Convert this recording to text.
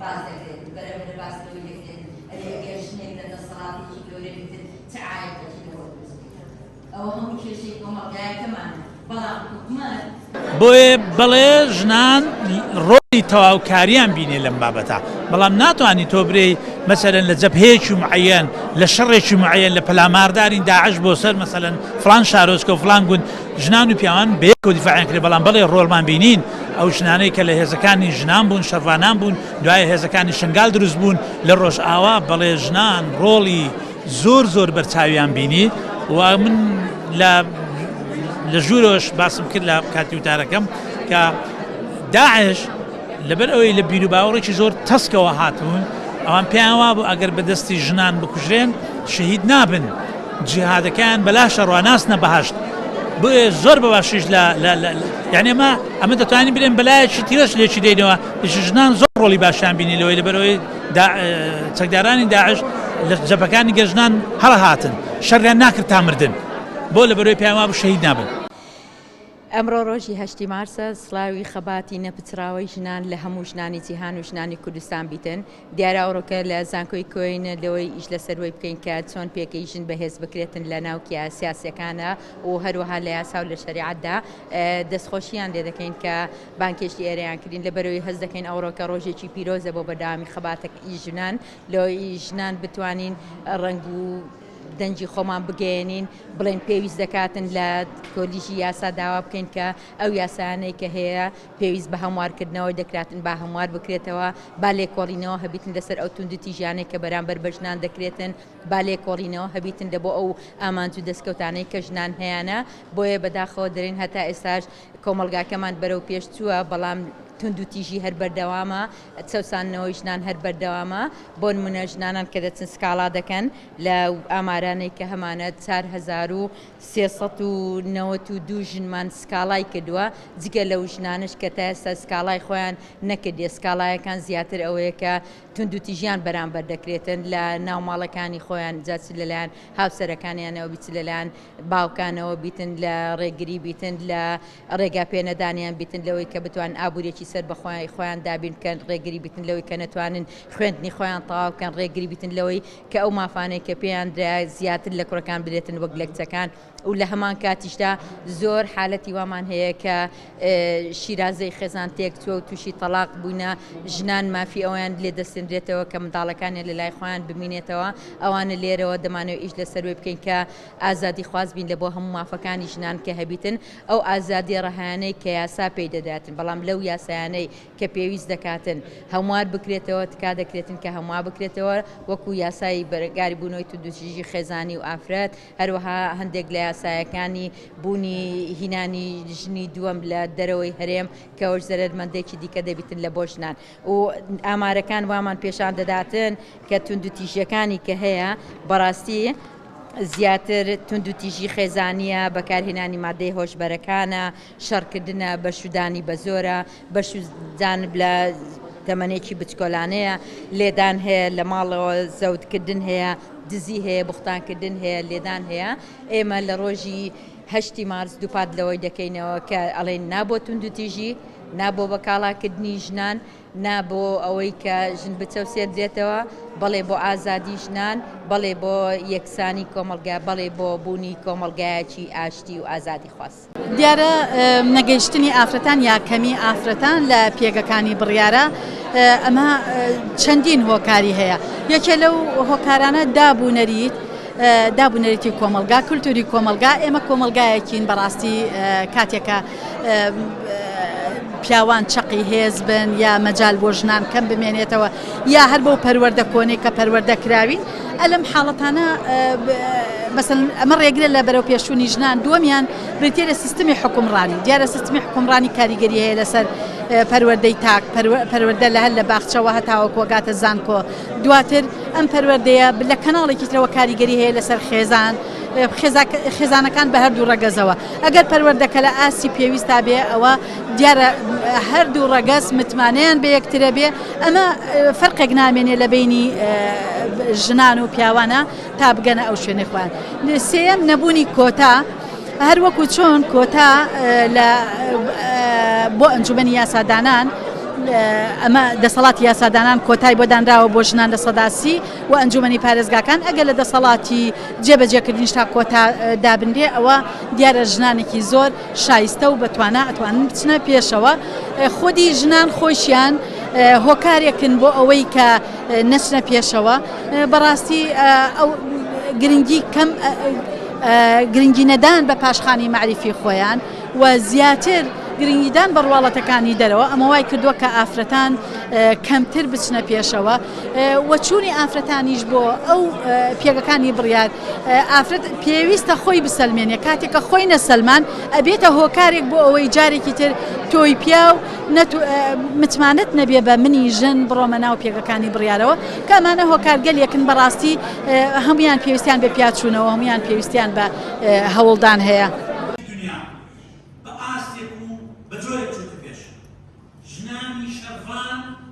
باز دەکرێت بەرەو لە باسەوەی دەکرێت ئەگەر ژنێک لە دەسەڵاتێکی گەورە بیتر چ عایەتێکی لەوە دروست بکات ئەوە هەموو کێشەی کۆمەڵگایەکەمانە بەڵام حکوومەت بۆیە بڵێ ژنان ڕۆڵی تەواوکاریان بینێ لەم بابەتە بەڵام ناتوانانی تۆ برێی مەسەلەن لە جەبهەیەکی معەن لە شەڕێکی معەن لە پەلاماردارین داعش بۆ سەر مەسەلەن فلان شارۆچکە و فلان گوند ژنان و پیاوان بەیەکەوە دیفاعیان کرێ بەڵام بەڵێ ڕۆڵمان بینین ئەو ژنانەی کە لە هێزەکانی ژنان بوون شەڕوانان بوون دوایە هێزەکانی شنگال دروست بوون لە ڕۆژئاوا بەڵێ ژنان ڕۆڵی زۆر بەرچاویان بینی و من لە ژوورۆش باسم کرد لە کاتی وتارەکەم کە داعش لەبەر ئەوەی لە بیر و باوەڕێکی زۆر تەسکەوە هاتوون ئەوان پێیان وا بوو ئەگەر بەدەستی ژنان بکوژرێن شەهید نابن جیهادەکەیان بەلا شەڕواناس نەبەهەشت بۆیە زۆر بەباشیش یعنی ئەمە دەتوانین برێن بەلایەکی تیرەش لێکی دێنەوە ژنان زۆر ڕۆڵی باشیان بینی لەوەی لەبەرەوەی چەکدارانی داعش لە جەبەکانی گەژنان هەڵە هاتن شەڕیان ناکرد تا مردن بۆ لەبەرەوەی پێیان وا بوو شەهید نابن. ئەمڕۆ ڕۆژی 8 مارسە سڵاوی خەباتی نەپچراوی ژنان لە هەموو ژنانی جیهان و ژنانی کوردستان بیتن دیاراوڕۆکە لە زانکۆی کۆینە لەوەی ئیش لەسەروەی بکەین کە چۆن پێکەی ژن بەهێز بکرێتن لە ناوکیە سیاسەکانە و هەروەها لە یاسا و لە شەریعەتدا دەستخۆشییان لێ دەکەین کە بانکێشتی ئێرەیان کردین لەبەرەوەی هەست دەکەین ئەوڕۆکە ڕۆژێکی پیرۆزە بۆ بەرداوامی خەباتەی ژنان لەوەی ژنان بتوانین ڕنگ و دەنجی خۆمان بگەێنین بڵێن پێویست دەکاتن لە کۆلیژی یاسا داوا بکەین کە ئەو یاسانەی کە هەیە پێویست بە هەموارکردنەوەی دەکراتن با هەموار بکرێتەوە با لێکۆڵینەوە هەبیتن لەسەر ئەو توندوتی ژیانەی کە بەرامبەر بە ژنان دەکرێتن با لێکۆڵینەوە هەبیتن لە بۆ ئەو ئامانج و دەستکەوتانەی کە ژنان هەیەە بۆیە بەداخەوە دەرێن هەتا ئێستاش کۆمەلگاکەمان بەرەو پێش چووە بەڵام توندوتیژی هەر بەردەوامە چەسانەوەی ژنان هەر بەردەوامە بۆ نمونە ژنانان کە دەچن سکاڵا دەکەن لە ئامارانەی کە هەمانە 4392 ژنمان سکاڵای کردووە جگە لەو ژنانش کە تا ئێستا سکاڵای خۆیان نەکردێ سکاڵایەکان زیاتر ئەوەیە کە توندوتیژیان بەرامبەر دەکرێتن لە ناوماڵەکانی خۆیان جاچ لەلایەن هاوسەرەکانیانەوە بیت لەلایەن باوکانەوە بیتن لە ڕێگری بیتن لە ڕێگا پێنەدانیان بیتن لەوەی کە بتوان ئابوورێکی سەر بەخۆی خۆیان دابین بکەن ڕێگری بیتن لەوەی کە نەتوانن خوێندنی خۆیان تەواو بکەن ڕێگری بیتن لەوەی کە ئەو مافانەی کە پێیان درا زیاتر لە کوڕەکان بدرێتن وەک لە کچەکان و لە هەمان کاتیشدا زۆر حالەتی وامان هەیە کە شیرازەی خێزان تێک چوە و تووشی تەلاق بووینە ژنان مافی ئەویان لێ دەستێنرێتەوە کە منداڵەکانیان لە لای خۆیان ببینێتەوە ئەوانە لێرەوە دەمانەوە ئیش لەسەروێ بکەین کە ئازادی خواست بین لە بۆ هەموو مافەکانی ژنان کە هەبیتن ئەو ئازادی ڕەهانەی کە یاسا پێی دەداتن بەڵام لەو یاسایانەی کە پێویست دەکاتن هەموار بکرێتەوە تکا دەکرێتن کە هەموار بکرێتەوە وەکو یاسایی بەرگاری بوونەوەی توندوتیژی خێزانی و ئافرەت هەروەها هەندێک لە یاسایەکانی بوونی هینانی ژنی دووەم لە دەرەوەی هەرێم کە ئەوش زەرمەندێکی دیکە دەبیتن لە بۆ ژنان و ئامارەکان وامان پێشان دەداتن کە توندوتیژیەکانی کە هەیە بەڕاستی زیاتر توندوتیژی خێزانیە بەکارهێنانی مادەی هۆشبەرەکانە شەڕکردنە بەشودانی بە زۆرە بەشودانب لە تەمەنێکی بچکۆلانەیە لێدان هەیە لە ماڵەوە زەوتکردن هەیە دزی هەیە بوختانکردن هەیە لێدان هەیە ئێمە لە ڕۆژی 8 مارس دووپات لەوەی دەکەینەوە کە ئەڵێن نابۆ توندوتیژی نابۆ بەکاڵاکردنی ژنان نابۆ ئەوەی کە ژن بچەوسێت دێتەوە بەڵێ بۆ ئازادی ژنان بەڵێ بۆ یەکسانی کۆمەلگا بەڵێ بۆ بوونی کۆمەلگایەکی ئاشتی و ئازادی خواست. دیارە نەگەیشتنی ئافرەتان یا کەمی ئافرەتان لە پێگەکانی بڕیارە ئەمە چەندین هۆکاری هەیە یەکێ لەو هۆکارانە دابوونەریتی کۆمەلگا کولتوری کۆمەلگا ئێمە کۆمەلگایەکین بەڕاستی کاتێکە پیاوان چقی هێز بن یا مەجال بۆ ژنان کەم بمێنێتەوە یا هەر بۆ پەروەردە کۆنی کە پەروەردە کراوین ئەلەم حاڵەتانە ئەمە ڕێگرە لە بەرەو پێشوونی ژنان دووەمیان بریتێرە سیستمی حکومڕانی دیارە سیستمی حکومڕانی کاریگەری هەیە لەسەر پەروەردەی تاک پەروەردە لە هەر لە باخچەوە هەتاوە کۆگاتە زانکۆ دواتر ئەم پەروەردەیە لە کەناڵێکی ترەوە کاریگەری هەیە لەسەر خێزانەکان بە هەردوو ڕەگەزەوە ئەگەر پەروەردەکە لە ئاسی پێویستا بێ ئەوە دیارە هەردوو ڕەگەز متمانەیان بە یەکترە بێ ئەمە فەرقێک نامێنێ لە بینی ژنان و پیاوانە تا بگەنە ئەو شوێنەی خۆیان سێەم نەبوونی کۆتا هەر وەکو چۆن کۆتا بۆ ئەنجومەنی یاسادانان ئەمە دەسەڵاتی یاسادانان کۆتای بۆ دانراوە بۆ ژنان لە سەداسی و ئەنجومەنی پارێزگاکان ئەگەر لە دەسەڵاتی جێبەجێکردنیش تا کۆتا دابندێ ئەوە دیارە ژنانێکی زۆر شایستە و بەتوانە ئەتوانن بچنە پێشەوە خۆدی ژنان خۆشیان هۆکارێکن بۆ ئەوەی کە نەچنە پێشەوە بەڕاستی ئەو گرنگی کەم گرنگی نەدان بە پاشخانی معریفی خۆیان و زیاتر گرنگیدان بەڕواڵەتەکانی دەرەوە ئەمە وای کردووە کە ئافرەتان کەمتر بچنە پێشەوە وەچوونی ئافرەتانیش بۆ ئەو پێگەکانی بڕیار ئافرەت پێویستە خۆی بسەلمێنێ کاتێککە خۆی نەسەلمان ئەبێتە هۆکارێک بۆ ئەوەی جارێکی تر تۆی پیا و متمانەت نەبێ بە منی ژن بڕۆمە ناو پێگەکانی بڕیارەوە کە ئەمانە هۆکارگەلێکن بەڕاستی هەمویان پێویستیان بە پیاچوونەوە هەمویان پێویستیان بە هەوڵدان هەیە.